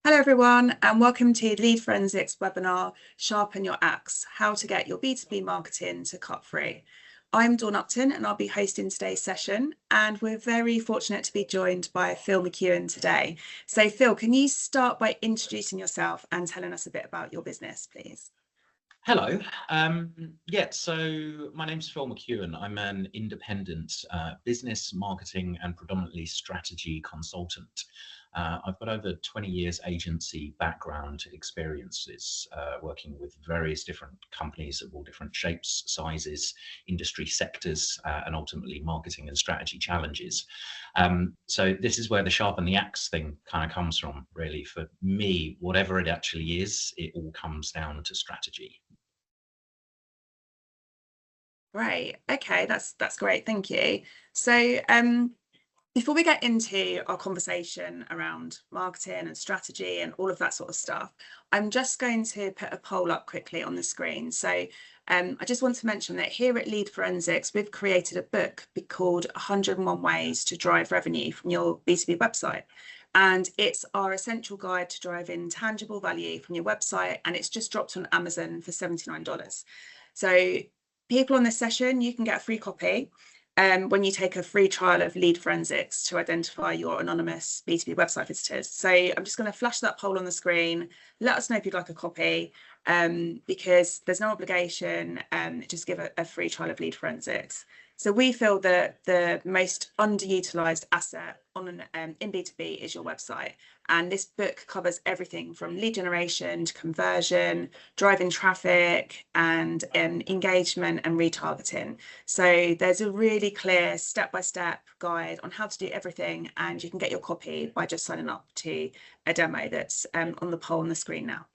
Hello everyone, and welcome to Lead Forensics webinar, Sharpen Your Axe, How to Get Your B2B Marketing to Cut Through. I'm Dawn Upton and I'll be hosting today's session, and we're very fortunate to be joined by Phil McEwan today. So Phil, can you start by introducing yourself and telling us a bit about your business, please? Hello. So my name's Phil McEwan. I'm an independent business, marketing, and predominantly strategy consultant. I've got over 20 years agency background experiences working with various different companies of all different shapes, sizes, industry sectors, and ultimately marketing and strategy challenges. So this is where the sharpen the axe thing kind of comes from, really. For me, whatever it actually is, it all comes down to strategy. Right. Okay, that's great. Thank you. So before we get into our conversation around marketing and strategy and all of that sort of stuff, I'm just going to put a poll up quickly on the screen. So I just want to mention that here at Lead Forensics, we've created a book called 101 Ways to Drive Revenue from Your B2B Website. And it's our essential guide to driving tangible value from your website. And it's just dropped on Amazon for $79. So people on this session, you can get a free copy when you take a free trial of Lead Forensics to identify your anonymous B2B website visitors. So I'm just going to flash that poll on the screen. Let us know if you'd like a copy, because there's no obligation. Just give a free trial of Lead Forensics. So we feel that the most underutilized asset in B2B is your website. And this book covers everything from lead generation to conversion, driving traffic, and engagement and retargeting. So there's a really clear step-by-step guide on how to do everything, and you can get your copy by just signing up to a demo that's on the poll on the screen now.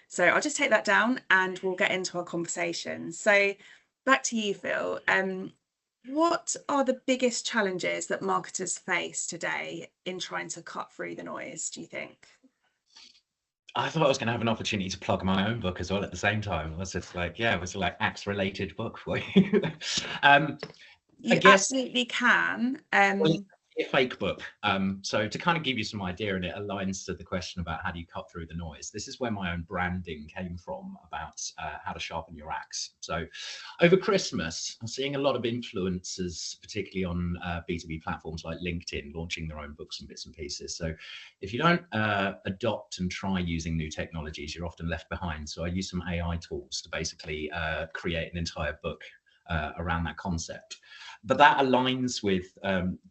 So I'll just take that down and we'll get into our conversation. So back to you, Phil. What are the biggest challenges that marketers face today in trying to cut through the noise, do you think? I thought I was going to have an opportunity to plug my own book as well at the same time. It was just like, yeah, it was like axe-related book for you. You absolutely can. Well, it's a fake book. So to kind of give you some idea, and it aligns to the question about how do you cut through the noise. This is where my own branding came from about how to sharpen your axe. So over Christmas, I'm seeing a lot of influencers, particularly on B2B platforms like LinkedIn, launching their own books and bits and pieces. So if you don't adopt and try using new technologies, you're often left behind. So I use some AI tools to basically create an entire book around that concept. But that aligns with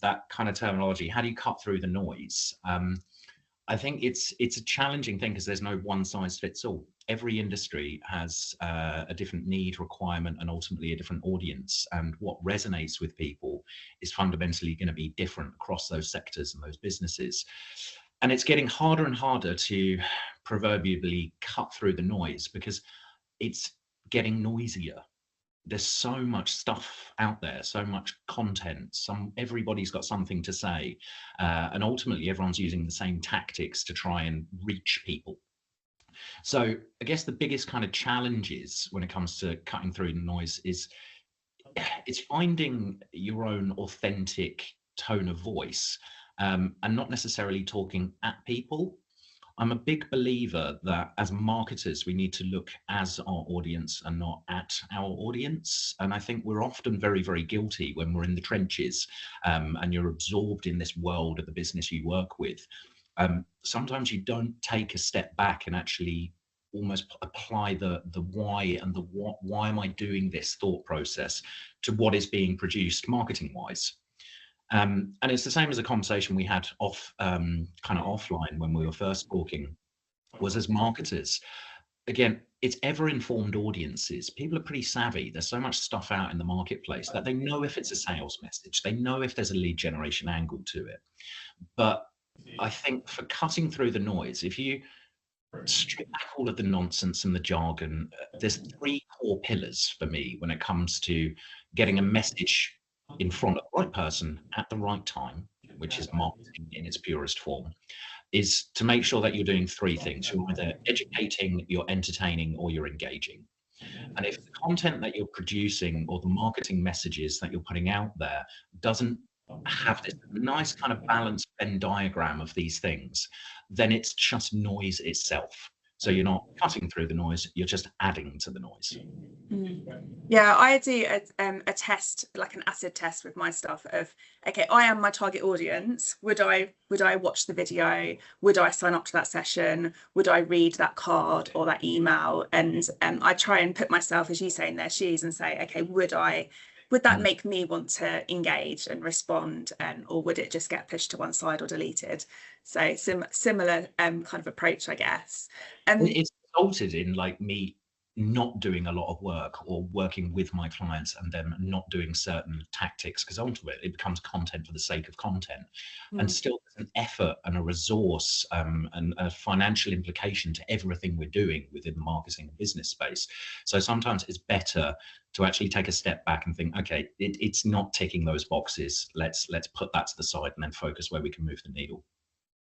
that kind of terminology. How do you cut through the noise? I think it's a challenging thing because there's no one size fits all. Every industry has a different need, requirement, and ultimately a different audience. And what resonates with people is fundamentally going to be different across those sectors and those businesses. And it's getting harder and harder to proverbially cut through the noise because it's getting noisier. There's so much stuff out there, so much content, everybody's got something to say, and ultimately everyone's using the same tactics to try and reach people. So I guess the biggest kind of challenges when it comes to cutting through the noise is it's finding your own authentic tone of voice, and not necessarily talking at people. I'm a big believer that as marketers, we need to look as our audience and not at our audience. And I think we're often very, very guilty when we're in the trenches and you're absorbed in this world of the business you work with. Sometimes you don't take a step back and actually almost apply the why and the what, why am I doing this thought process to what is being produced marketing wise. And it's the same as a conversation we had kind of offline when we were first talking, was as marketers, again, it's ever-informed audiences. People are pretty savvy. There's so much stuff out in the marketplace that they know if it's a sales message, they know if there's a lead generation angle to it. But I think for cutting through the noise, if you strip back all of the nonsense and the jargon, there's three core pillars for me when it comes to getting a message in front of the right person at the right time, which is marketing in its purest form, is to make sure that you're doing three things. You're either educating, you're entertaining, or you're engaging. And if the content that you're producing or the marketing messages that you're putting out there doesn't have this nice kind of balanced Venn diagram of these things, then it's just noise itself. So you're not cutting through the noise, you're just adding to the noise. Yeah, I do a test, like an acid test with my stuff of, okay, I am my target audience. Would I watch the video? Would I sign up to that session? Would I read that card or that email? And I try and put myself, as you say, in their shoes and say, okay, would that Mm. make me want to engage and respond, or would it just get pushed to one side or deleted? So similar kind of approach, I guess. It's resulted in like me not doing a lot of work or working with my clients and them not doing certain tactics, because ultimately it becomes content for the sake of content. And mm, still there's an effort and a resource and a financial implication to everything we're doing within the marketing and business space. So sometimes it's better to actually take a step back and think, okay, it's not ticking those boxes. Let's put that to the side and then focus where we can move the needle.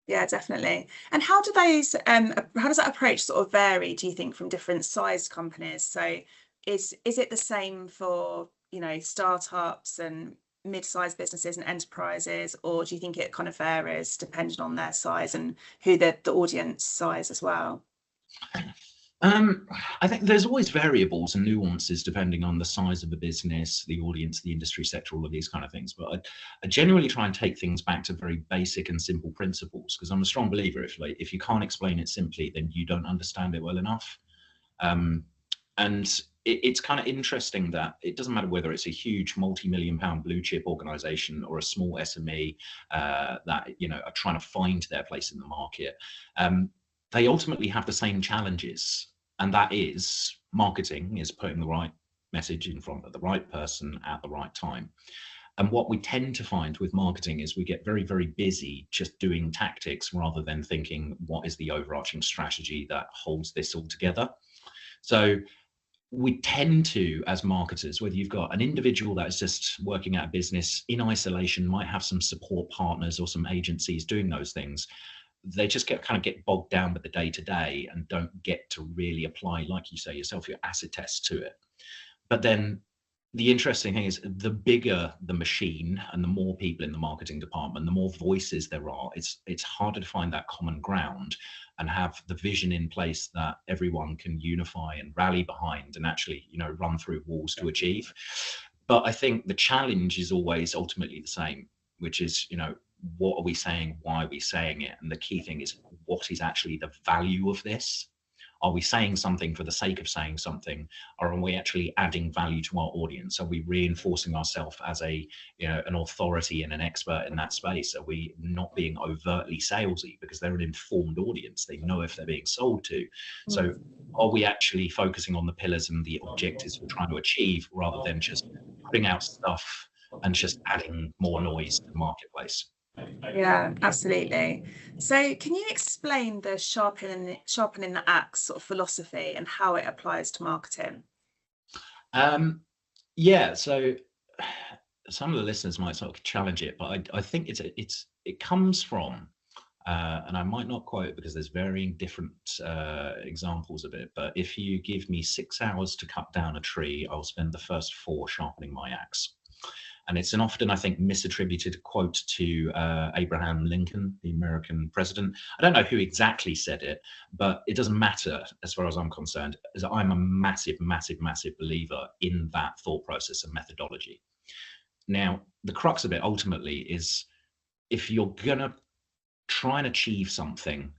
Yeah, definitely. And how how does that approach sort of vary, do you think, from different sized companies? So is it the same for, startups and mid-sized businesses and enterprises, or do you think it kind of varies depending on their size and who the audience size as well? Um, I think there's always variables and nuances depending on the size of the business, the audience, the industry sector, all of these kind of things. But I generally try and take things back to very basic and simple principles, because I'm a strong believer if you can't explain it simply, then you don't understand it well enough. Um, and it's kind of interesting that it doesn't matter whether it's a huge multi-million pound blue chip organization or a small SME that are trying to find their place in the market. They ultimately have the same challenges, and that is marketing is putting the right message in front of the right person at the right time. And what we tend to find with marketing is we get very, very busy just doing tactics rather than thinking what is the overarching strategy that holds this all together. So we tend to, as marketers, whether you've got an individual that's just working at a business in isolation, might have some support partners or some agencies doing those things, they just kind of get bogged down with the day to day and don't get to really apply, like you say yourself, your acid test to it. But then the interesting thing is the bigger the machine and the more people in the marketing department, the more voices there are, it's harder to find that common ground and have the vision in place that everyone can unify and rally behind and actually, run through walls to achieve. But I think the challenge is always ultimately the same, which is, what are we saying? Why are we saying it? And the key thing is, what is actually the value of this? Are we saying something for the sake of saying something, or are we actually adding value to our audience? Are we reinforcing ourselves as an authority and an expert in that space? Are we not being overtly salesy because they're an informed audience? They know if they're being sold to. So are we actually focusing on the pillars and the objectives we're trying to achieve rather than just putting out stuff and just adding more noise to the marketplace? Yeah, absolutely. So can you explain the sharpening the axe sort of philosophy and how it applies to marketing? Um, yeah, so some of the listeners might sort of challenge it, but I think it comes from, and I might not quote it because there's varying different examples of it. But if you give me 6 hours to cut down a tree, I'll spend the first 4 sharpening my axe. And it's an often, I think, misattributed quote to Abraham Lincoln, the American president. I don't know who exactly said it, but it doesn't matter as far as I'm concerned, as I'm a massive, massive, massive believer in that thought process and methodology. Now, the crux of it ultimately is if you're going to try and achieve something,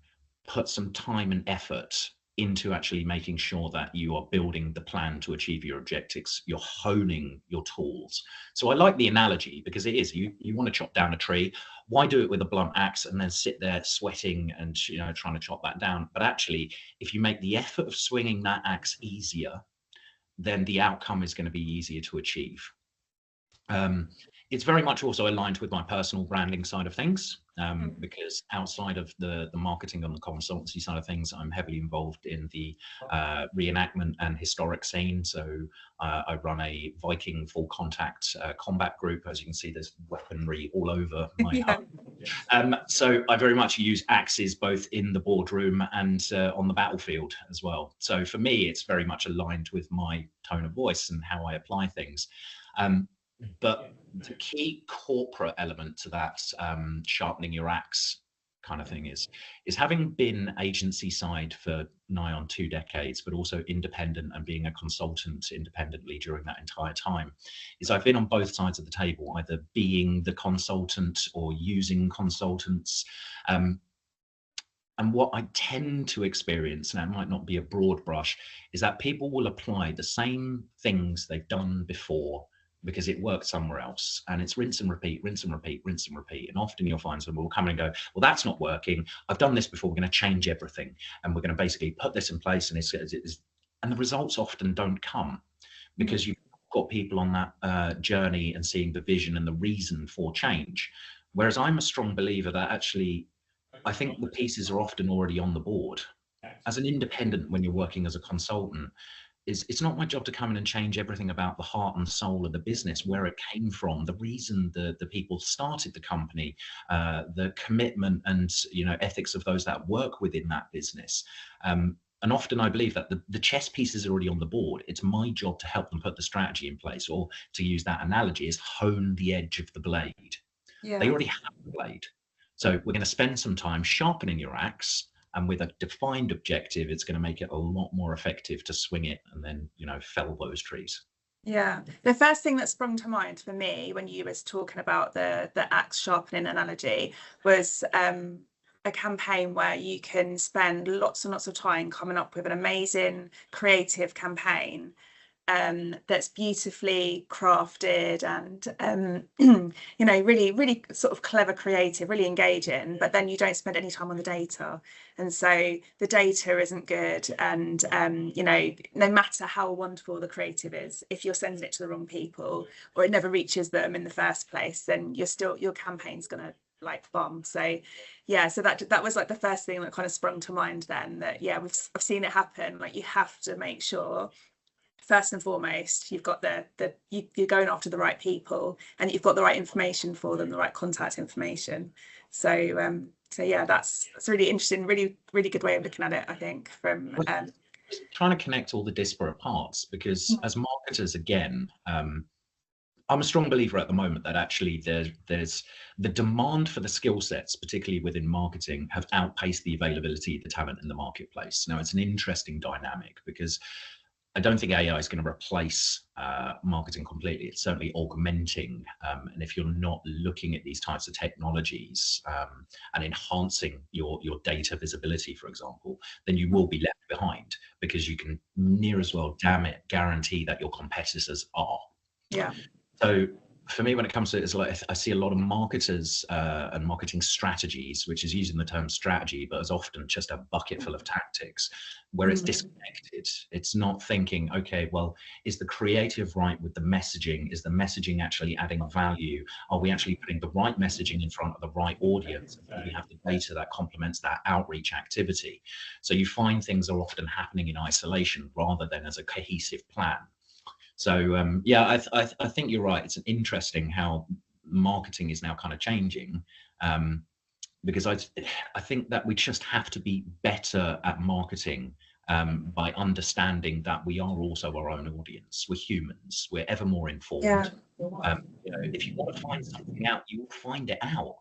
put some time and effort into actually making sure that you are building the plan to achieve your objectives. You're honing your tools. So I like the analogy because it is, you want to chop down a tree. Why do it with a blunt axe and then sit there sweating and trying to chop that down? But actually, if you make the effort of swinging that axe easier, then the outcome is going to be easier to achieve. It's very much also aligned with my personal branding side of things, because outside of the marketing and the consultancy side of things, I'm heavily involved in the reenactment and historic scene. So I run a Viking full contact combat group. As you can see, there's weaponry all over my home. So I very much use axes both in the boardroom and on the battlefield as well. So for me, it's very much aligned with my tone of voice and how I apply things. But the key corporate element to that sharpening your axe kind of thing is having been agency side for nigh on 2 decades, but also independent and being a consultant independently during that entire time, is I've been on both sides of the table, either being the consultant or using consultants. And what I tend to experience, and it might not be a broad brush, is that people will apply the same things they've done before because it worked somewhere else. And it's rinse and repeat, rinse and repeat, rinse and repeat. And often you'll find someone will come in and go, well, that's not working. I've done this before. We're going to change everything. And we're going to basically put this in place. And and the results often don't come because you've got people on that journey and seeing the vision and the reason for change. Whereas I'm a strong believer that actually, I think the pieces are often already on the board. As an independent, when you're working as a consultant, it's not my job to come in and change everything about the heart and soul of the business, where it came from, the reason the people started the company, the commitment and ethics of those that work within that business. And often I believe that the chess pieces are already on the board. It's my job to help them put the strategy in place, or to use that analogy, is hone the edge of the blade. They already have the blade. So we're going to spend some time sharpening your axe, and with a defined objective, it's going to make it a lot more effective to swing it and then, fell those trees. Yeah, the first thing that sprung to mind for me when you was talking about the axe sharpening analogy was a campaign where you can spend lots and lots of time coming up with an amazing creative campaign that's beautifully crafted and really, really sort of clever, creative, really engaging, but then you don't spend any time on the data, and so the data isn't good, and no matter how wonderful the creative is, if you're sending it to the wrong people or it never reaches them in the first place, then your campaign's gonna bomb. So yeah, so that was like the first thing that kind of sprung to mind then, that I've seen it happen. Like, you have to make sure first and foremost you've got you're going after the right people, and you've got the right information for them, the right contact information. So yeah, that's really interesting, really, really good way of looking at it, I think, from trying to connect all the disparate parts, because as marketers, again, I'm a strong believer at the moment that actually there's the demand for the skill sets, particularly within marketing, have outpaced the availability of the talent in the marketplace. Now, it's an interesting dynamic, because I don't think AI is going to replace marketing completely. It's certainly augmenting. And if you're not looking at these types of technologies and enhancing your data visibility, for example, then you will be left behind, because you can near as well, damn it, guarantee that your competitors are. Yeah. So for me, when it comes to it, it's like I see a lot of marketers and marketing strategies, which is using the term strategy, but is often just a bucket full of tactics, where it's disconnected. It's not thinking, okay, well, is the creative right with the messaging? Is the messaging actually adding value? Are we actually putting the right messaging in front of the right audience? Do we have the data that complements that outreach activity? So you find things are often happening in isolation rather than as a cohesive plan. So yeah, I think you're right. It's interesting how marketing is now kind of changing, because I think that we just have to be better at marketing by understanding that we are also our own audience. We're humans. We're ever more informed. Yeah. If you want to find something out, you will find it out.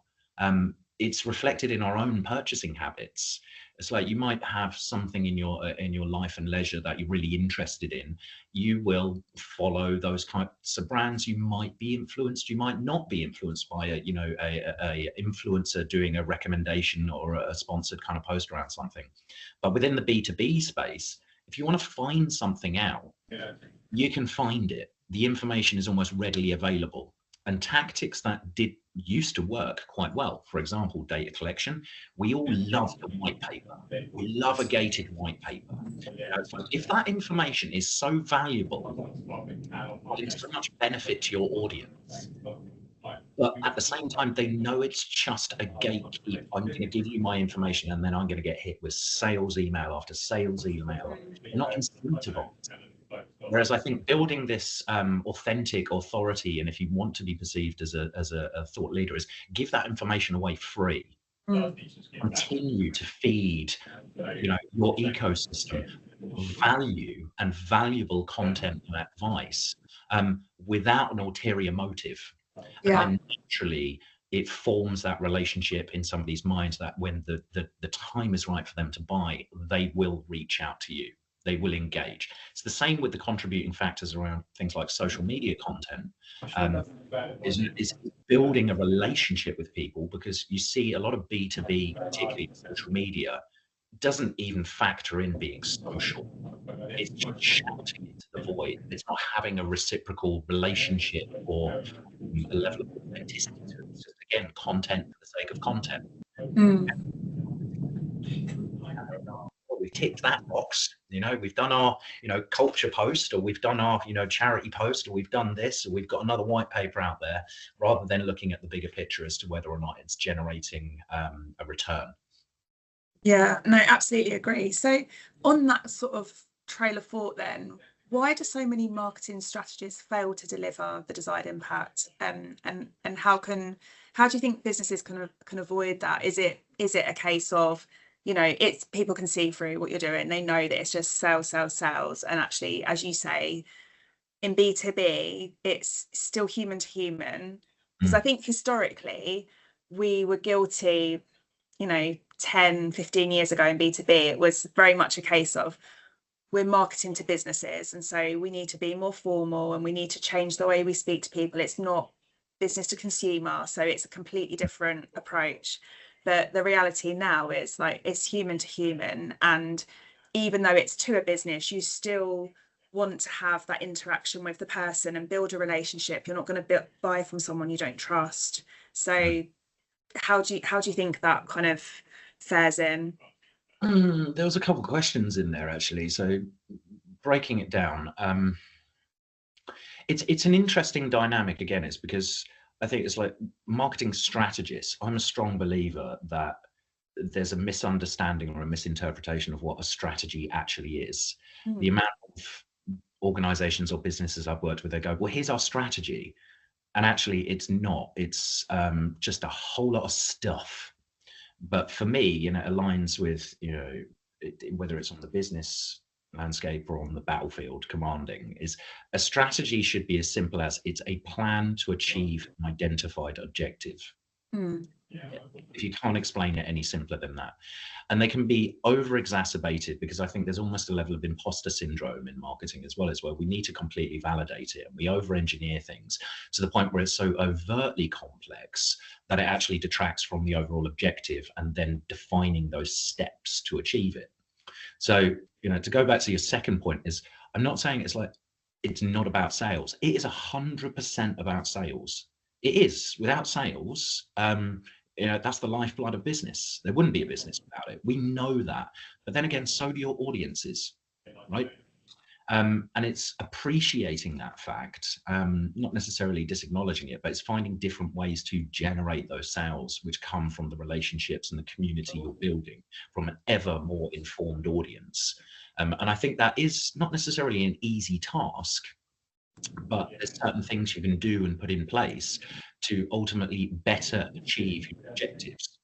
It's reflected in our own purchasing habits. It's like, you might have something in your life and leisure that you're really interested in. You will follow those types of brands. You might be influenced. You might not be influenced by a influencer doing a recommendation or a sponsored kind of post around something. But within the B2B space, if you want to find something out, you can find it. The information is almost readily available. And tactics that used to work quite well, for example, data collection. We all love the white paper. We love a gated white paper. So if that information is so valuable, it's so much benefit to your audience, but at the same time, they know it's just a gatekeep. I'm going to give you my information, and then I'm going to get hit with sales email after sales email. They're not instinctive on it. Whereas I think building this authentic authority, and if you want to be perceived as a thought leader, is give that information away free. Continue to feed, your ecosystem value and valuable content and advice, without an ulterior motive. And then naturally, it forms that relationship in somebody's mind that when the time is right for them to buy, they will reach out to you. They will engage. It's the same with the contributing factors around things like social media content. Is building a relationship with people, because you see a lot of B2B, particularly social media, doesn't even factor in being social. It's just shouting into the void. It's not having a reciprocal relationship or a level of authenticity to it. It's just, again, content for the sake of content. Well, we've ticked that box, we've done our, culture post, or we've done our, charity post, or we've done this, or we've got another white paper out there, rather than looking at the bigger picture as to whether or not it's generating a return. Yeah, no, absolutely agree. So on that sort of trail of thought then, why do so many marketing strategies fail to deliver the desired impact? And how do you think businesses can avoid that? Is it a case of, it's people can see through what you're doing, they know that it's just sales, and actually, as you say, in B2B, it's still human to human? Because I think historically we were guilty, 10, 15 years ago in B2B, it was very much a case of, we're marketing to businesses, and so we need to be more formal and we need to change the way we speak to people. It's not business to consumer, so it's a completely different approach. But the reality now is, like, it's human to human, and even though it's to a business, you still want to have that interaction with the person and build a relationship. You're not going to buy from someone you don't trust. So how do you think that kind of fares in? There was a couple of questions in there, actually. So breaking it down, it's an interesting dynamic. Again, it's because I think it's like marketing strategists. I'm a strong believer that there's a misunderstanding or a misinterpretation of what a strategy actually is. The amount of organizations or businesses I've worked with, they go, well, here's our strategy. And actually it's not. It's just a whole lot of stuff. But for me, it aligns with, whether it's on the business landscape or on the battlefield commanding, is a strategy should be as simple as it's a plan to achieve an identified objective. If you can't explain it any simpler than that. And they can be over exacerbated, because I think there's almost a level of imposter syndrome in marketing as well, where we need to completely validate it, and we over engineer things to the point where it's so overtly complex that it actually detracts from the overall objective and then defining those steps to achieve it. So, to go back to your second point, is I'm not saying it's not about sales. It is 100% about sales. It is. Without sales, that's the lifeblood of business. There wouldn't be a business without it. We know that. But then again, so do your audiences, right? And it's appreciating that fact, not necessarily disacknowledging it, but it's finding different ways to generate those sales, which come from the relationships and the community you're building from an ever more informed audience. And I think that is not necessarily an easy task, but there's certain things you can do and put in place to ultimately better achieve your objectives.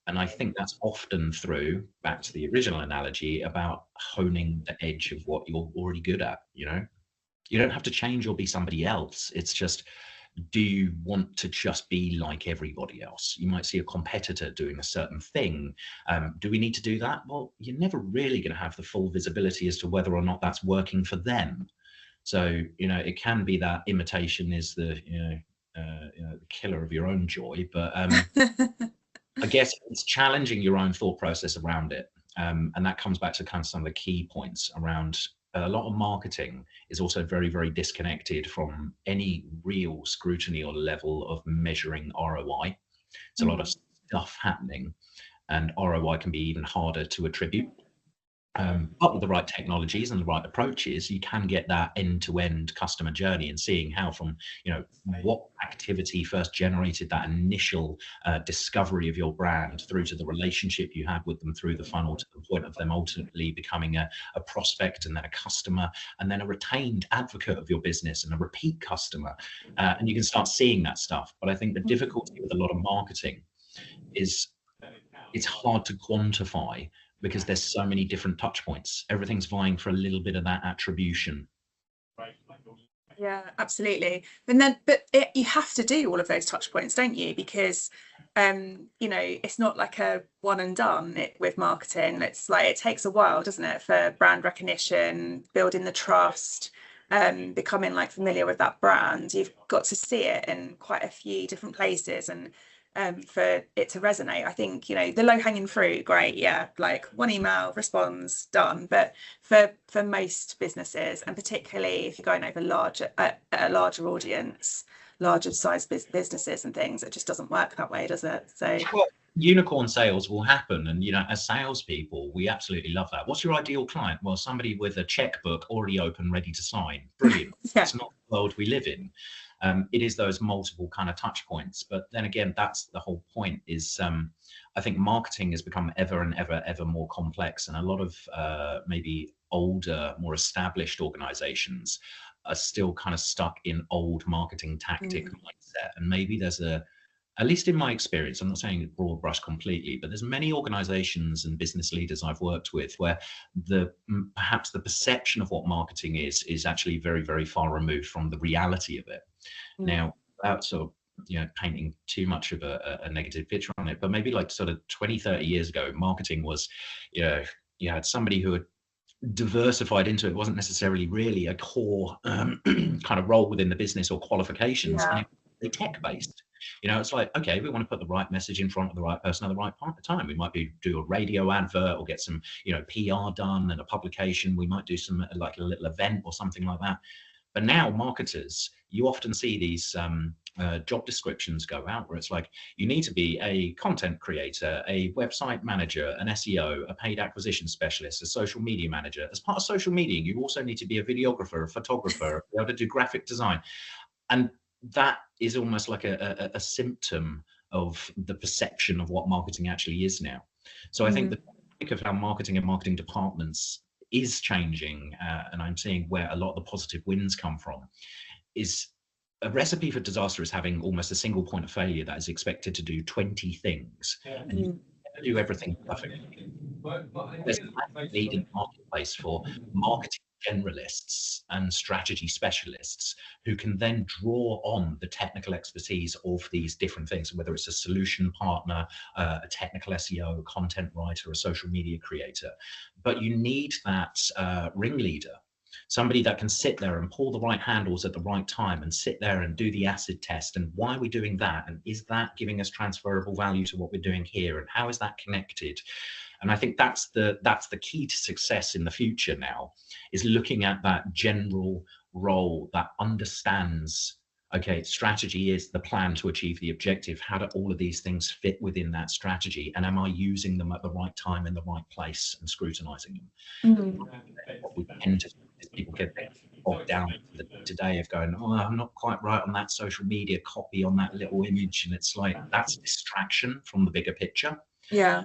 And I think that's often through, back to the original analogy, about honing the edge of what you're already good at. You don't have to change or be somebody else. It's just, do you want to just be like everybody else? You might see a competitor doing a certain thing. Do we need to do that? Well, you're never really going to have the full visibility as to whether or not that's working for them. So, it can be that imitation is the, the killer of your own joy, but I guess it's challenging your own thought process around it. And that comes back to kind of some of the key points around a lot of marketing is also very, very disconnected from any real scrutiny or level of measuring ROI. It's a lot of stuff happening, and ROI can be even harder to attribute. But with the right technologies and the right approaches, you can get that end-to-end customer journey, and seeing how from, what activity first generated that initial discovery of your brand through to the relationship you had with them through the funnel to the point of them ultimately becoming a prospect, and then a customer, and then a retained advocate of your business and a repeat customer. And you can start seeing that stuff. But I think the difficulty with a lot of marketing is it's hard to quantify, because there's so many different touch points. Everything's vying for a little bit of that attribution. Yeah, absolutely. You have to do all of those touch points, don't you? Because it's not like a one and done with marketing. It's like it takes a while, doesn't it, for brand recognition, building the trust, becoming like familiar with that brand. You've got to see it in quite a few different places, and for it to resonate. I think, the low hanging fruit, great, yeah, like one email response, done. But for most businesses, and particularly if you're going over a larger audience, larger size businesses and things, it just doesn't work that way, does it? So Well, unicorn sales will happen, and as salespeople, we absolutely love that. What's your ideal client? Well, somebody with a checkbook already open, ready to sign. Brilliant. yeah. It's not the world we live in. It is those multiple kind of touch points. But then again, that's the whole point. Is I think marketing has become ever and ever more complex, and a lot of maybe older, more established organizations are still kind of stuck in old marketing tactic mindset. And maybe there's at least in my experience, I'm not saying broad brush completely, but there's many organizations and business leaders I've worked with where perhaps the perception of what marketing is actually very far removed from the reality of it. Now, without sort of painting too much of a negative picture on it, but maybe like sort of 20-30 years ago, marketing was, you had somebody who had diversified into it. Wasn't necessarily really a core kind of role within the business or qualifications, and it was tech based. It's like, okay, we want to put the right message in front of the right person at the right time. We might do a radio advert or get some PR done and a publication. We might do some like a little event or something like that. But now marketers, you often see these job descriptions go out where it's like, you need to be a content creator, a website manager, an SEO, a paid acquisition specialist, a social media manager. As part of social media, you also need to be a videographer, a photographer, be able to do graphic design. And that is almost like a symptom of the perception of what marketing actually is now. So I think the topic of how marketing and marketing departments is changing, and I'm seeing where a lot of the positive wins come from, is a recipe for disaster is having almost a single point of failure that is expected to do 20 things, and you never do everything perfectly. There's a need in the marketplace for marketing generalists and strategy specialists who can then draw on the technical expertise of these different things, whether it's a solution partner, a technical SEO, a content writer, a social media creator. But you need that ringleader, somebody that can sit there and pull the right handles at the right time and sit there and do the acid test. And why are we doing that? And is that giving us transferable value to what we're doing here? And how is that connected? And I think that's the key to success in the future now, is looking at that general role that understands, okay, strategy is the plan to achieve the objective. How do all of these things fit within that strategy? And am I using them at the right time in the right place and scrutinizing them? What we tend to do is people get bogged down today of going, oh, I'm not quite right on that social media copy on that little image. And it's like, that's a distraction from the bigger picture. Yeah.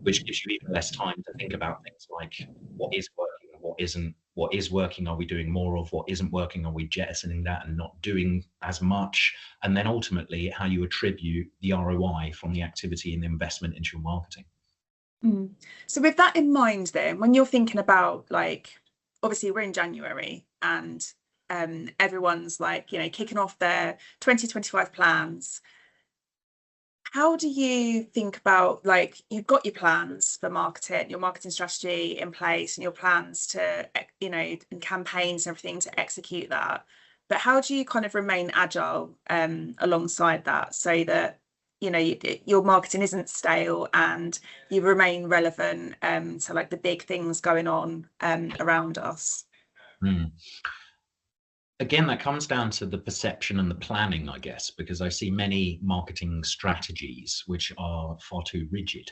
Which gives you even less time to think about things like what is working and what isn't. What is working, are we doing more of? What isn't working, are we jettisoning that and not doing as much? And then ultimately how you attribute the ROI from the activity and the investment into your marketing. So with that in mind, then, when you're thinking about, like, obviously we're in January and everyone's like, kicking off their 2025 plans, how do you think about, like, you've got your plans for marketing, your marketing strategy in place, and your plans to, and campaigns and everything to execute that. But how do you kind of remain agile alongside that, so that, your marketing isn't stale and you remain relevant to like the big things going on around us? Again, that comes down to the perception and the planning, I guess, because I see many marketing strategies which are far too rigid.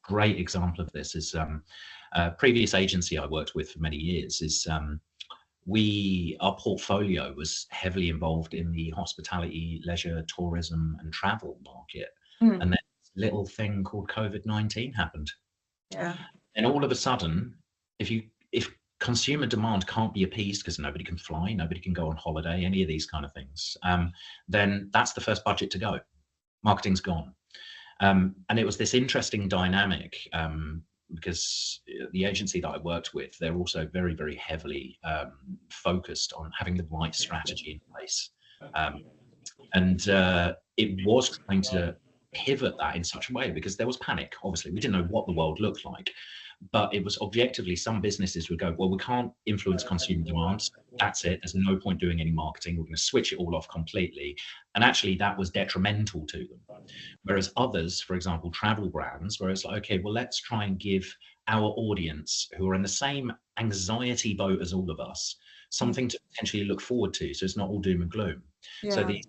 Great example of this is a previous agency I worked with for many years. Is our portfolio was heavily involved in the hospitality, leisure, tourism, and travel market, and then this little thing called COVID-19 happened. Yeah. And all of a sudden, if consumer demand can't be appeased because nobody can fly, nobody can go on holiday, any of these kind of things, then that's the first budget to go. Marketing's gone. And it was this interesting dynamic. because the agency that I worked with, they're also very, very heavily focused on having the right strategy in place. And it was trying to pivot that in such a way, because there was panic. Obviously, we didn't know what the world looked like, but it was objectively, some businesses would go, well, we can't influence consumer demands. That's it. There's no point doing any marketing. We're going to switch it all off completely. And actually, that was detrimental to them. Whereas others, for example, travel brands, where it's like, okay, well, let's try and give our audience who are in the same anxiety boat as all of us something to potentially look forward to. So it's not all doom and gloom. So Yeah. these,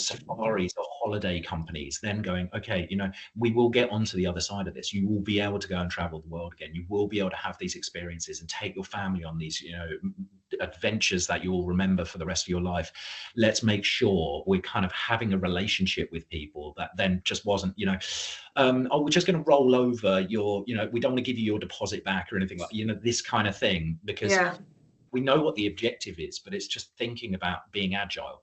safaris or holiday companies then going, okay, we will get onto the other side of this. You will be able to go and travel the world again. You will be able to have these experiences and take your family on these, adventures that you will remember for the rest of your life. Let's make sure we're kind of having a relationship with people that then just wasn't, oh, we're just going to roll over your, we don't want to give you your deposit back or anything like, this kind of thing, because we know what the objective is, but it's just thinking about being agile.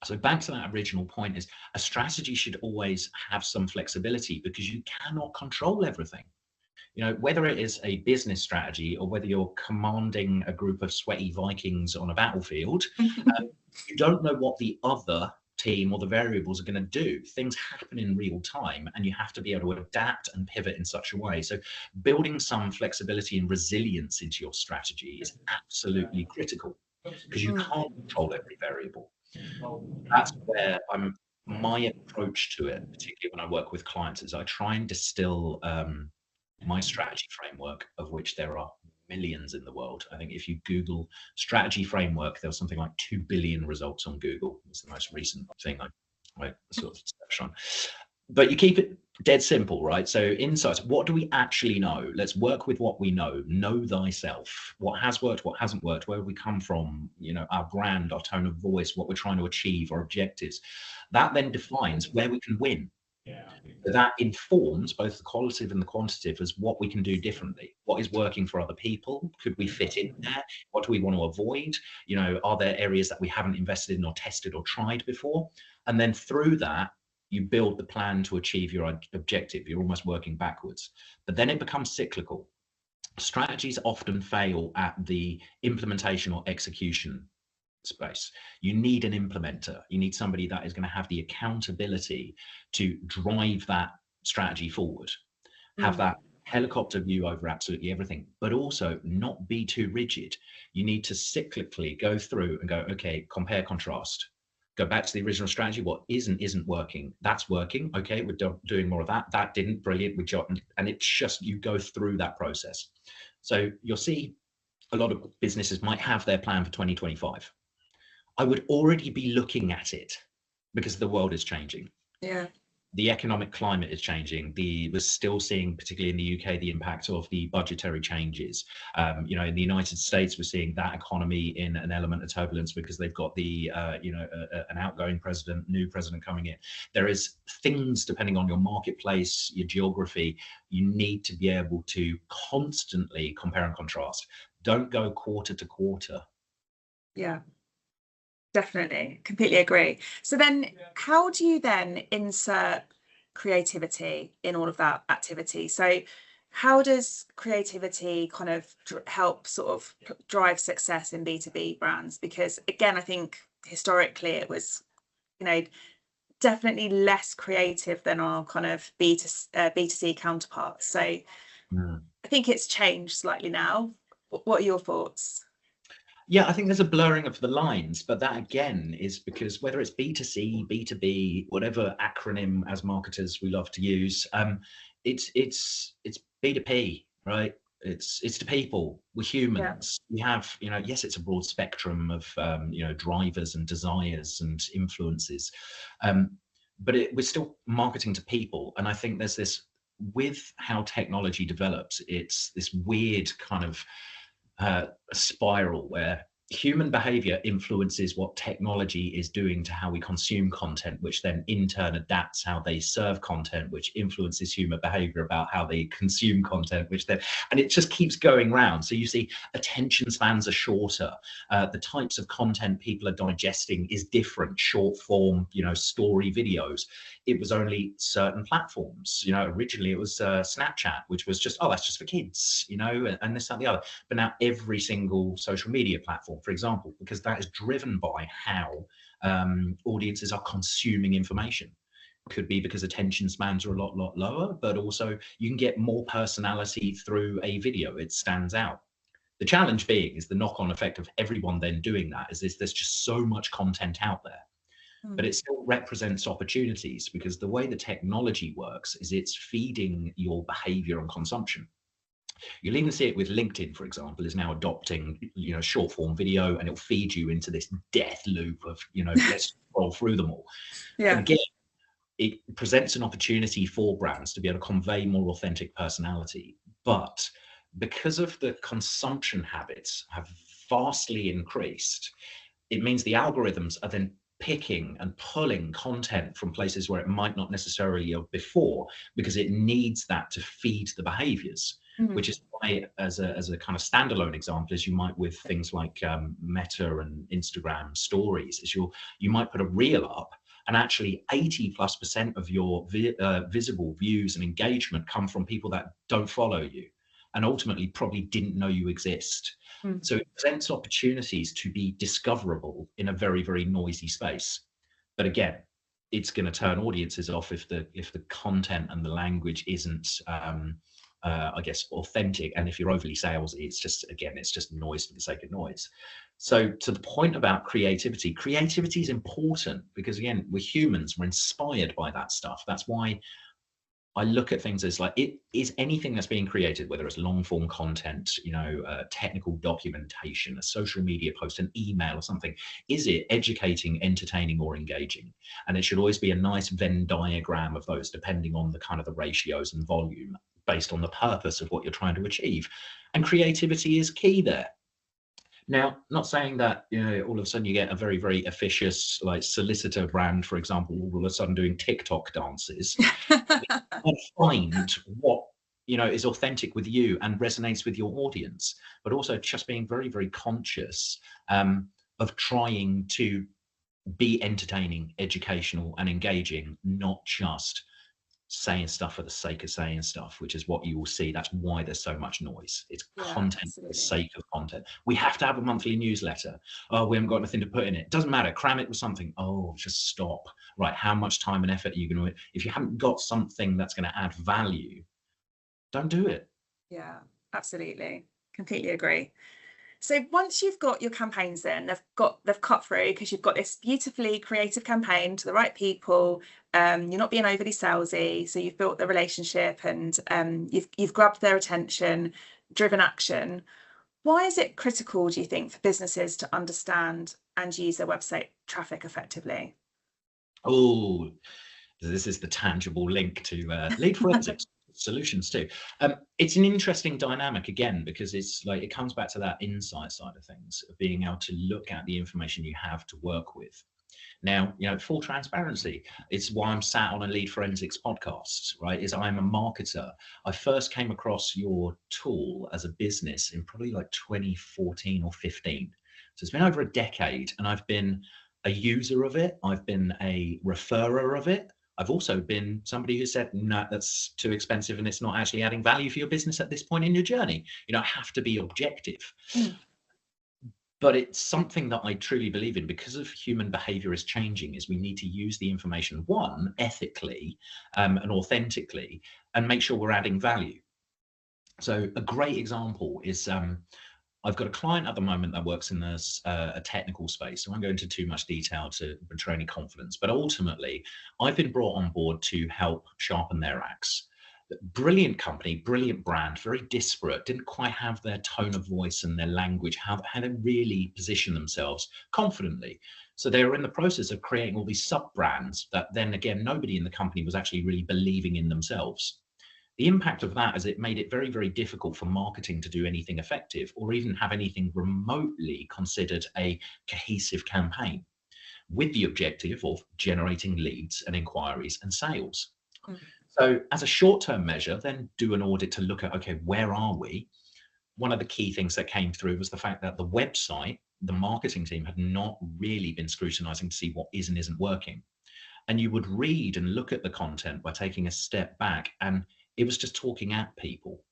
So back to that original point, is a strategy should always have some flexibility, because you cannot control everything. Whether it is a business strategy or whether you're commanding a group of sweaty Vikings on a battlefield, you don't know what the other team or the variables are going to do. Things happen in real time, and you have to be able to adapt and pivot in such a way. So building some flexibility and resilience into your strategy is absolutely critical, because you can't control every variable. That's where my approach to it, particularly when I work with clients, is I try and distill my strategy framework, of which there are millions in the world. I think if you Google strategy framework, there was something like 2 billion results on Google. It's the most recent thing I sort of searched on. But you keep it dead simple, right? So insights, what do we actually know? Let's work with what we know. Know thyself. What has worked, what hasn't worked, where we come from, our brand, our tone of voice, what we're trying to achieve, our objectives. That then defines where we can win. So that informs both the qualitative and the quantitative as what we can do differently. What is working for other people? Could we fit in there? What do we want to avoid? Are there areas that we haven't invested in or tested or tried before? And then through that, you build the plan to achieve your objective. You're almost working backwards, but then it becomes cyclical. Strategies often fail at the implementation or execution space. You need an implementer. You need somebody that is going to have the accountability to drive that strategy forward, have that helicopter view over absolutely everything, but also not be too rigid. You need to cyclically go through and go, okay, compare, contrast. Go back to the original strategy. What isn't working? That's working. Okay, we're doing more of that. That didn't. Brilliant. And it's just, you go through that process. So you'll see a lot of businesses might have their plan for 2025. I would already be looking at it, because the world is changing. Yeah. The economic climate is changing. We're still seeing, particularly in the UK, the impact of the budgetary changes. In the United States, we're seeing that economy in an element of turbulence, because they've got an outgoing president, new president coming in. There is things, depending on your marketplace, your geography, you need to be able to constantly compare and contrast. Don't go quarter to quarter. Yeah. Definitely, completely agree. So then how do you then insert creativity in all of that activity? So how does creativity kind of help sort of drive success in B2B brands? Because again, I think historically it was, definitely less creative than our kind of B2C counterparts. So I think it's changed slightly now. What are your thoughts? Yeah, I think there's a blurring of the lines, but that again is because whether it's B2C, B2B, whatever acronym as marketers we love to use, it's B2P, right? It's to people. We're humans. We have, yes, it's a broad spectrum of drivers and desires and influences, but we're still marketing to people. And I think there's this, with how technology develops, it's this weird kind of a spiral where human behavior influences what technology is doing to how we consume content, which then in turn adapts how they serve content, which influences human behavior about how they consume content, which then, and it just keeps going round. So you see attention spans are shorter. The types of content people are digesting is different, short form, story videos. It was only certain platforms, originally it was Snapchat, which was just, oh, that's just for kids, and this, that, and the other. But now every single social media platform, for example, because that is driven by how audiences are consuming information. Could be because attention spans are a lot lower, but also you can get more personality through a video. It stands out. The challenge being is the knock-on effect of everyone then doing that is there's just so much content out there. But it still represents opportunities, because the way the technology works is it's feeding your behavior and consumption. You'll even see it with LinkedIn, for example, is now adopting, short form video, and it'll feed you into this death loop of, let's scroll through them all. Yeah. And again, it presents an opportunity for brands to be able to convey more authentic personality. But because of the consumption habits have vastly increased, it means the algorithms are then picking and pulling content from places where it might not necessarily have before, because it needs that to feed the behaviors. Which is why, as a kind of standalone example, as you might with things like Meta and Instagram stories, is you might put a reel up, and actually 80+% of your visible views and engagement come from people that don't follow you, and ultimately probably didn't know you exist. So it presents opportunities to be discoverable in a very, very noisy space. But again, it's going to turn audiences off if the content and the language isn't I guess authentic, and if you're overly salesy, it's just noise for the sake of noise. So to the point about creativity is important, because again, we're humans, we're inspired by that stuff. That's why I look at things as like, it is anything that's being created, whether it's long form content, technical documentation, a social media post, an email or something, is it educating, entertaining, or engaging? And it should always be a nice Venn diagram of those, depending on the kind of the ratios and volume, based on the purpose of what you're trying to achieve. And creativity is key there. Now, not saying that, all of a sudden you get a very, very officious, like solicitor brand, for example, all of a sudden doing TikTok dances. Find what, is authentic with you and resonates with your audience, but also just being very, very conscious of trying to be entertaining, educational, and engaging, not just saying stuff for the sake of saying stuff, which is what you will see. That's why there's so much noise. It's content for the sake of content. We have to have a monthly newsletter. Oh, we haven't got anything to put in it. Doesn't matter. Cram it with something. Oh, just stop. Right. How much time and effort are you going to, if you haven't got something that's going to add value, don't do it. Yeah, absolutely. Completely agree. So once you've got your campaigns in, they've cut through, because you've got this beautifully creative campaign to the right people. You're not being overly salesy, so you've built the relationship, and you've grabbed their attention, driven action. Why is it critical, do you think, for businesses to understand and use their website traffic effectively? Oh, this is the tangible link to Lead Forensics Solutions too. It's an interesting dynamic again, because it's like, it comes back to that insight side of things, of being able to look at the information you have to work with. Now, full transparency, it's why I'm sat on a Lead Forensics podcast, right? Is I'm a marketer. I first came across your tool as a business in probably like 2014 or 15. So it's been over a decade, and I've been a user of it. I've been a referrer of it. I've also been somebody who said, no, that's too expensive and it's not actually adding value for your business at this point in your journey. I have to be objective. But it's something that I truly believe in, because of human behavior is changing, is we need to use the information, one, ethically and authentically, and make sure we're adding value. So a great example is, I've got a client at the moment that works in this a technical space. So I won't go into too much detail to betray any confidence, but ultimately I've been brought on board to help sharpen their axe. Brilliant company, brilliant brand, very disparate, didn't quite have their tone of voice and their language, how they really position themselves confidently. So they were in the process of creating all these sub brands that then again, nobody in the company was actually really believing in themselves. The impact of that is it made it very, very difficult for marketing to do anything effective or even have anything remotely considered a cohesive campaign with the objective of generating leads and inquiries and sales. Mm. So as a short-term measure, then do an audit to look at, okay, where are we? One of the key things that came through was the fact that the website, the marketing team had not really been scrutinizing to see what is and isn't working. And you would read and look at the content by taking a step back, and it was just talking at people.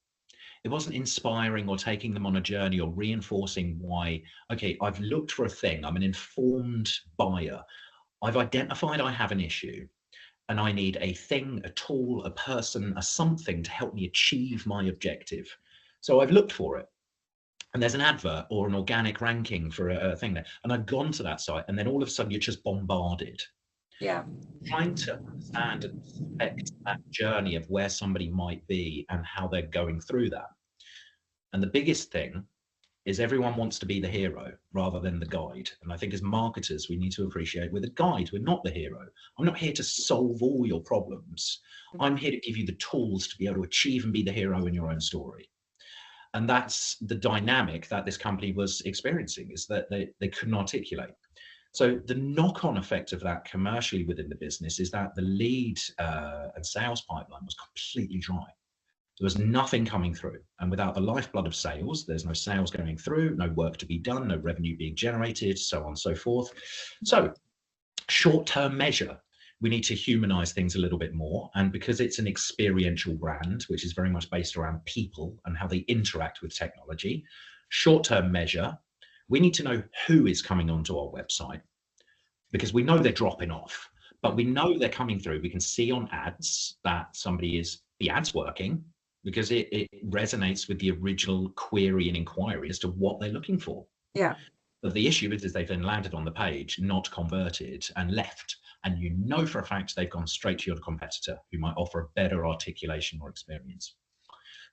It wasn't inspiring or taking them on a journey or reinforcing why, okay, I've looked for a thing, I'm an informed buyer, I've identified I have an issue, and I need a thing, a tool, a person, a something to help me achieve my objective. So I've looked for it. And there's an advert or an organic ranking for a thing there. And I've gone to that site, and then all of a sudden you're just bombarded. Yeah. Trying to understand and respect that journey of where somebody might be and how they're going through that. And the biggest thing is everyone wants to be the hero rather than the guide. And I think as marketers, we need to appreciate we're the guide, we're not the hero. I'm not here to solve all your problems. I'm here to give you the tools to be able to achieve and be the hero in your own story. And that's the dynamic that this company was experiencing, is that they couldn't articulate. So the knock-on effect of that commercially within the business is that the lead and sales pipeline was completely dry. There was nothing coming through. And without the lifeblood of sales, there's no sales going through, no work to be done, no revenue being generated, so on and so forth. So short-term measure, we need to humanize things a little bit more. And because it's an experiential brand, which is very much based around people and how they interact with technology, short-term measure, we need to know who is coming onto our website, because we know they're dropping off, but we know they're coming through. We can see on ads that the ad's working, because it resonates with the original query and inquiry as to what they're looking for. Yeah. But the issue is they've then landed on the page, not converted, and left. And you know for a fact they've gone straight to your competitor who might offer a better articulation or experience.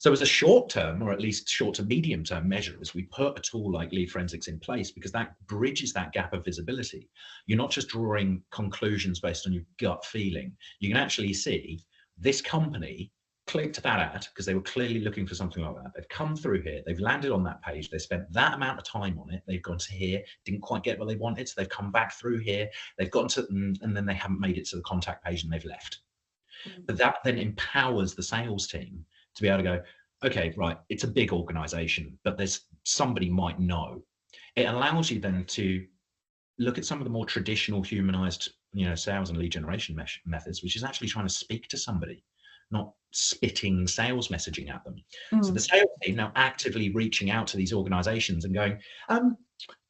So as a short term, or at least short to medium term measures, we put a tool like Lead Forensics in place because that bridges that gap of visibility. You're not just drawing conclusions based on your gut feeling. You can actually see this company clicked that ad because they were clearly looking for something like that. They've come through here, they've landed on that page, they spent that amount of time on it, they've gone to here, didn't quite get what they wanted, so they've come back through here, they've gotten to, and then they haven't made it to the contact page and they've left. But that then empowers the sales team to be able to go, okay, right, it's a big organization, but there's somebody might know. It allows you then to look at some of the more traditional humanized, sales and lead generation methods, which is actually trying to speak to somebody, not spitting sales messaging at them. So the sales team now actively reaching out to these organizations and going,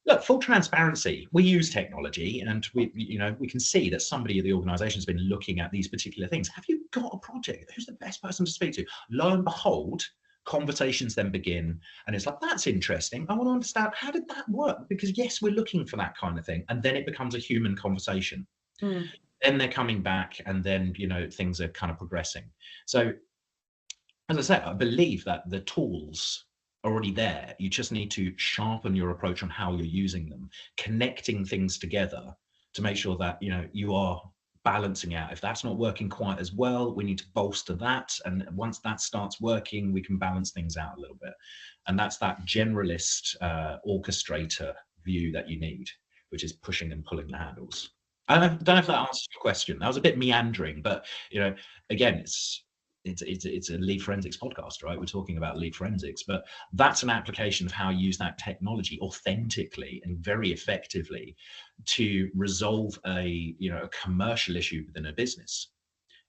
look, full transparency, we use technology, and we can see that somebody at the organization has been looking at these particular things. Have you got a project? Who's the best person to speak to? Lo and behold, conversations then begin, and it's like, that's interesting. I want to understand, how did that work? Because yes, we're looking for that kind of thing. And then it becomes a human conversation. Then they're coming back, and then, things are kind of progressing. So as I said, I believe that the tools are already there. You just need to sharpen your approach on how you're using them, connecting things together to make sure that, you are balancing out. If that's not working quite as well, we need to bolster that. And once that starts working, we can balance things out a little bit. And that's that generalist orchestrator view that you need, which is pushing and pulling the handles. I don't know if that answers your question. That was a bit meandering, but again, it's a lead forensics podcast, right? We're talking about lead forensics, but that's an application of how you use that technology authentically and very effectively to resolve a commercial issue within a business.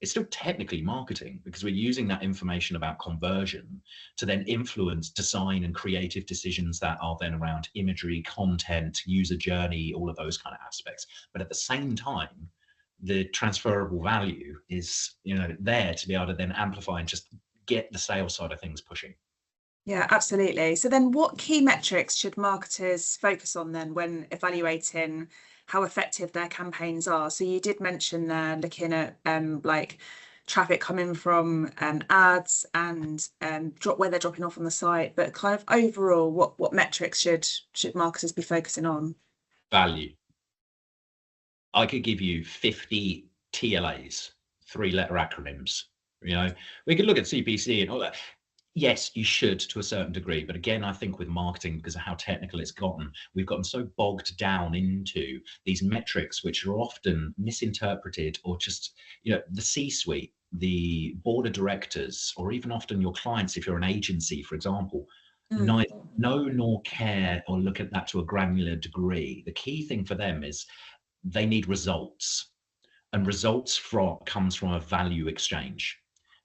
It's still technically marketing, because we're using that information about conversion to then influence design and creative decisions that are then around imagery, content, user journey, all of those kind of aspects. But at the same time, the transferable value is there to be able to then amplify and just get the sales side of things pushing. Yeah, absolutely. So then what key metrics should marketers focus on then when evaluating how effective their campaigns are? So you did mention there looking at like traffic coming from ads and where they're dropping off on the site, but kind of overall, what metrics should marketers be focusing on? Value. I could give you 50 TLAs, 3-letter acronyms, You know, we could look at CPC and all that. Yes, you should to a certain degree. But again, I think with marketing, because of how technical it's gotten, we've gotten so bogged down into these metrics, which are often misinterpreted, or just, the C-suite, the board of directors, or even often your clients, if you're an agency, for example, Mm. neither know nor care or look at that to a granular degree. The key thing for them is they need results, and results comes from a value exchange.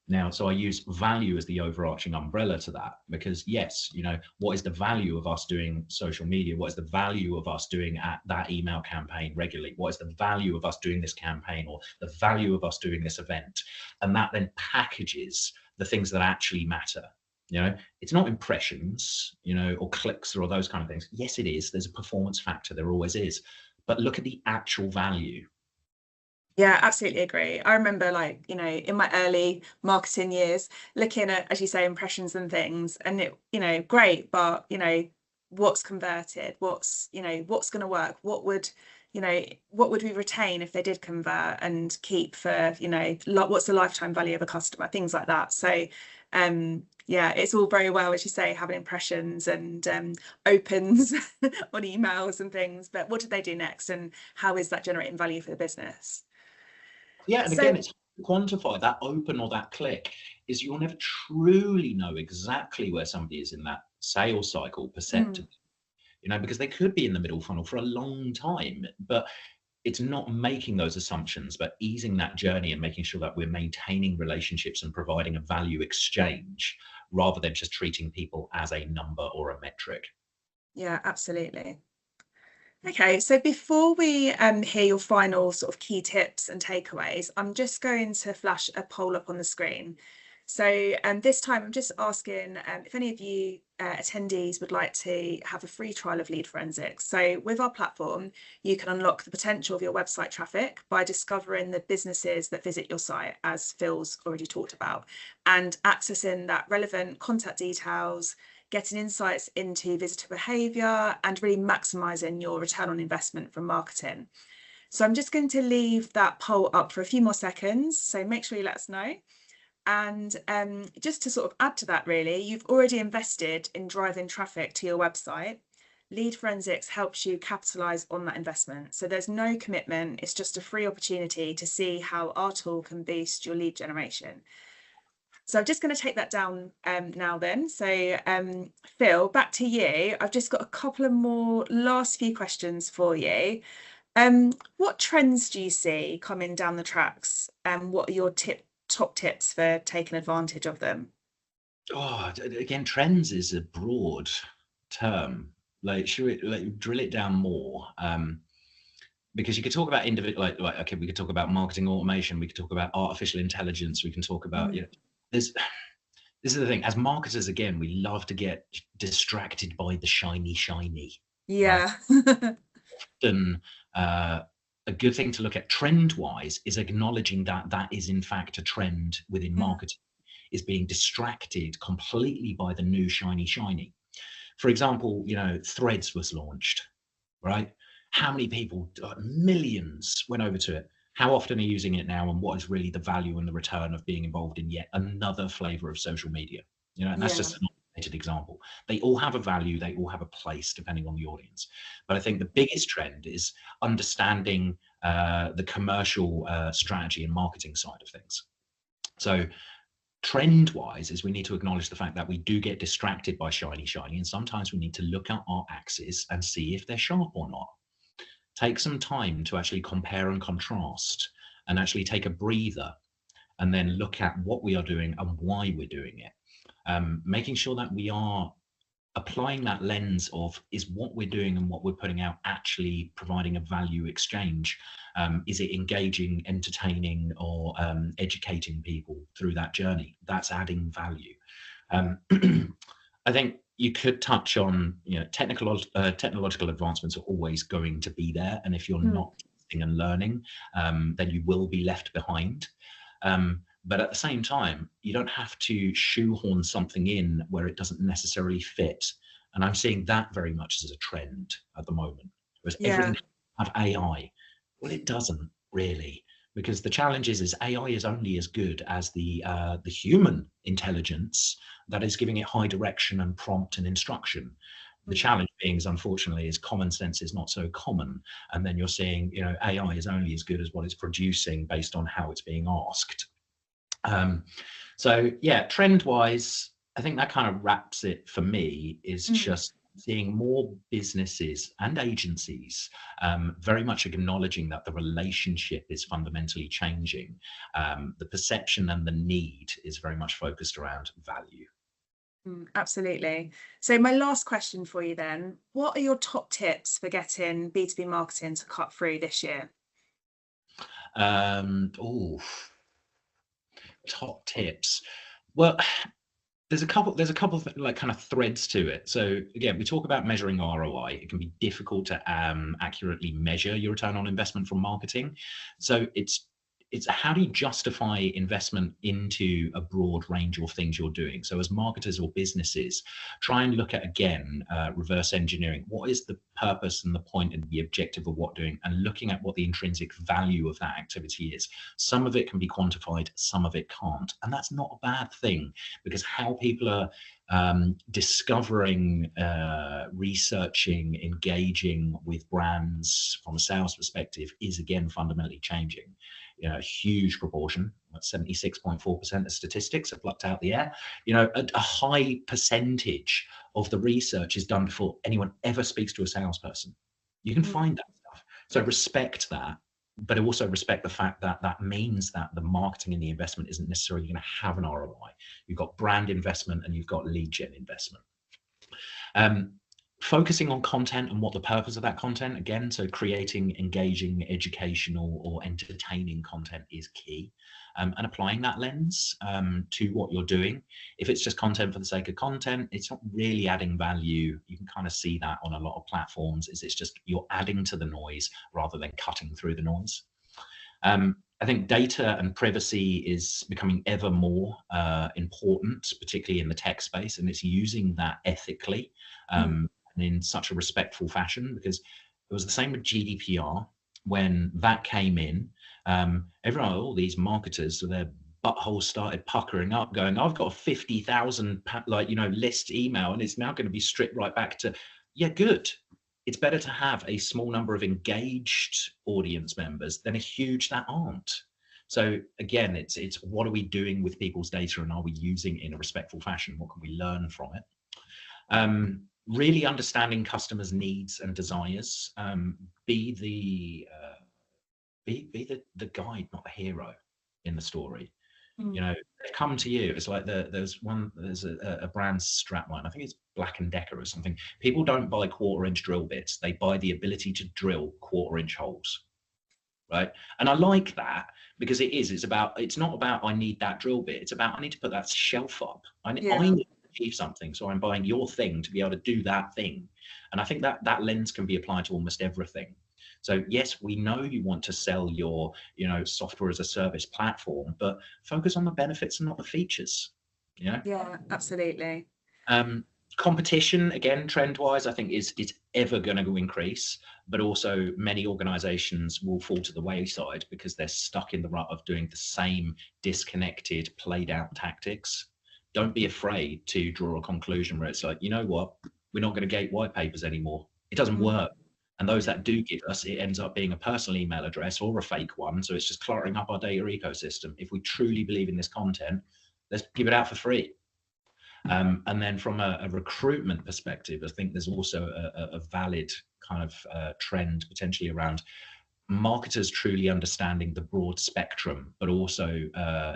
Now, so I use value as the overarching umbrella to that, because yes, what is the value of us doing social media? What is the value of us doing that email campaign regularly? What is the value of us doing this campaign, or the value of us doing this event? And that then packages the things that actually matter. It's not impressions, or clicks or those kind of things. Yes, it is. There's a performance factor. There always is. But look at the actual value. Yeah, absolutely agree. I remember, like, in my early marketing years, looking at, as you say, impressions and things, and it, great, but, what's converted? What's going to work? What would we retain if they did convert and keep for, what's the lifetime value of a customer? Things like that. So, yeah, it's all very well, as you say, having impressions and opens on emails and things, but what did they do next, and how is that generating value for the business? Yeah, and So, again, it's hard to quantify that open or that click. Is you'll never truly know exactly where somebody is in that sales cycle perceptively, because they could be in the middle funnel for a long time, but it's not making those assumptions, but easing that journey and making sure that we're maintaining relationships and providing a value exchange rather than just treating people as a number or a metric. yeah, absolutely. Okay, so before we hear your final sort of key tips and takeaways, I'm just going to flash a poll up on the screen. So this time I'm just asking if any of you attendees would like to have a free trial of Lead Forensics. So with our platform, you can unlock the potential of your website traffic by discovering the businesses that visit your site, as Phil's already talked about, and accessing that relevant contact details, getting insights into visitor behaviour, and really maximising your return on investment from marketing. So I'm just going to leave that poll up for a few more seconds. So make sure you let us know. And just to sort of add to that, really, you've already invested in driving traffic to your website. Lead Forensics helps you capitalise on that investment. So there's no commitment. It's just a free opportunity to see how our tool can boost your lead generation. So I'm just going to take that down now then. So Phil, back to you. I've just got a couple of more last few questions for you. What trends do you see coming down the tracks, and what are your top tips for taking advantage of them? Oh, again, trends is a broad term. Like, should we drill it down more? Because you could talk about individual, like okay, we could talk about marketing automation, we could talk about artificial intelligence, we can talk about there's this is the thing. As marketers, again, we love to get distracted by the shiny, right? Yeah. Then a good thing to look at trend-wise is acknowledging that that is in fact a trend within marketing, is being distracted completely by the new shiny. For example, Threads was launched, right? How many people, millions, went over to it? How often are you using it now, and what is really the value and the return of being involved in yet another flavor of social media? And that's just an isolated example. They all have a value, they all have a place depending on the audience. But I think the biggest trend is understanding the commercial strategy and marketing side of things. So trend wise is we need to acknowledge the fact that we do get distracted by shiny, and sometimes we need to look at our axes and see if they're sharp or not. Take some time to actually compare and contrast, and actually take a breather, and then look at what we are doing and why we're doing it. Making sure that we are applying that lens of, is what we're doing and what we're putting out actually providing a value exchange? Is it engaging, entertaining, or educating people through that journey? That's adding value. I think you could touch on, technological advancements are always going to be there, and if you're not testing and learning, then you will be left behind. But at the same time, you don't have to shoehorn something in where it doesn't necessarily fit. And I'm seeing that very much as a trend at the moment. Whereas everything have AI. Well, it doesn't really. because the challenge is AI is only as good as the human intelligence that is giving it high direction and prompt and instruction. The Mm. challenge being is, unfortunately, is common sense is not so common, and then you're seeing, you know, AI is only as good as what it's producing based on how it's being asked. So yeah, trend wise, I think that kind of wraps it for me, is Mm. just seeing more businesses and agencies very much acknowledging that the relationship is fundamentally changing. The perception and the need is very much focused around value. Absolutely. So my last question for you then, what are your top tips for getting B2B marketing to cut through this year? Oh, top tips. Well, there's a couple of like kind of threads to it. So again, we talk about measuring ROI. It can be difficult to accurately measure your return on investment from marketing. So it's how do you justify investment into a broad range of things you're doing. So as marketers or businesses, try and look at, again, reverse engineering. What is the purpose and the point and the objective of what doing, and looking at what the intrinsic value of that activity is. Some of it can be quantified, some of it can't, and that's not a bad thing, because how people are discovering, researching, engaging with brands from a sales perspective is, again, fundamentally changing. You know, a huge proportion, 76.4% of statistics are plucked out the air. You know, a high percentage of the research is done before anyone ever speaks to a salesperson. You can find that stuff. So respect that, but also respect the fact that that means that the marketing and the investment isn't necessarily going to have an ROI. You've got brand investment and you've got lead gen investment. Focusing on content and what the purpose of that content, again, so creating engaging, educational or entertaining content is key, and applying that lens to what you're doing. If it's just content for the sake of content, it's not really adding value. You can kind of see that on a lot of platforms, is it's just you're adding to the noise rather than cutting through the noise. I think data and privacy is becoming ever more important, particularly in the tech space, and it's using that ethically and in such a respectful fashion, because it was the same with GDPR. When that came in, everyone, all these marketers, so their buttholes started puckering up, going, "I've got a 50,000 list email, and it's now going to be stripped right back to, yeah, good." It's better to have a small number of engaged audience members than a huge that aren't. So again, it's what are we doing with people's data, and are we using it in a respectful fashion? What can we learn from it? Really understanding customers' needs and desires. Be the guide, not the hero in the story. You know, they've come to you. It's like there's a brand strapline. I think it's Black and Decker or something. People don't buy 1/4-inch drill bits. They buy the ability to drill 1/4-inch holes. Right. And I like that, because it's not about I need that drill bit. It's about I need to put that shelf up. I need to achieve something. So I'm buying your thing to be able to do that thing. And I think that lens can be applied to almost everything. So yes, we know you want to sell your, software as a service platform, but focus on the benefits and not the features. Yeah, absolutely. Competition, again, trend wise, I think is ever going to increase, but also many organizations will fall to the wayside because they're stuck in the rut of doing the same disconnected, played out tactics. Don't be afraid to draw a conclusion where it's like, you know what, we're not going to gate white papers anymore. It doesn't work. And those that do give us, it ends up being a personal email address or a fake one. So it's just cluttering up our data ecosystem. If we truly believe in this content, let's give it out for free. And then from a recruitment perspective, I think there's also a valid kind of trend potentially around marketers truly understanding the broad spectrum, but also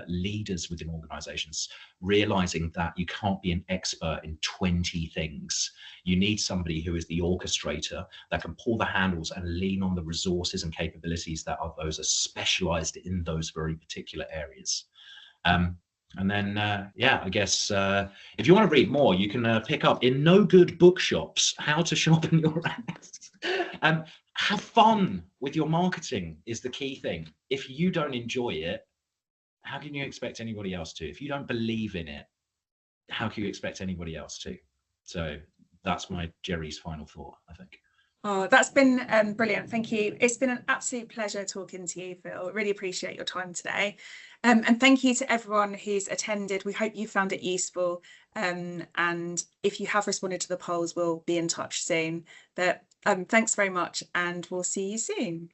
leaders within organizations realizing that you can't be an expert in 20 things. You need somebody who is the orchestrator that can pull the handles and lean on the resources and capabilities that are those are specialized in those very particular areas. And then, I guess if you want to read more, you can pick up in no good bookshops, How to Sharpen Your Axe. Have fun with your marketing is the key thing. If you don't enjoy it, how can you expect anybody else to? If you don't believe in it, how can you expect anybody else to? So that's my Jerry's final thought, I think. Oh, that's been brilliant. Thank you. It's been an absolute pleasure talking to you, Phil. Really appreciate your time today. And thank you to everyone who's attended. We hope you found it useful. And if you have responded to the polls, we'll be in touch soon. But thanks very much, and we'll see you soon.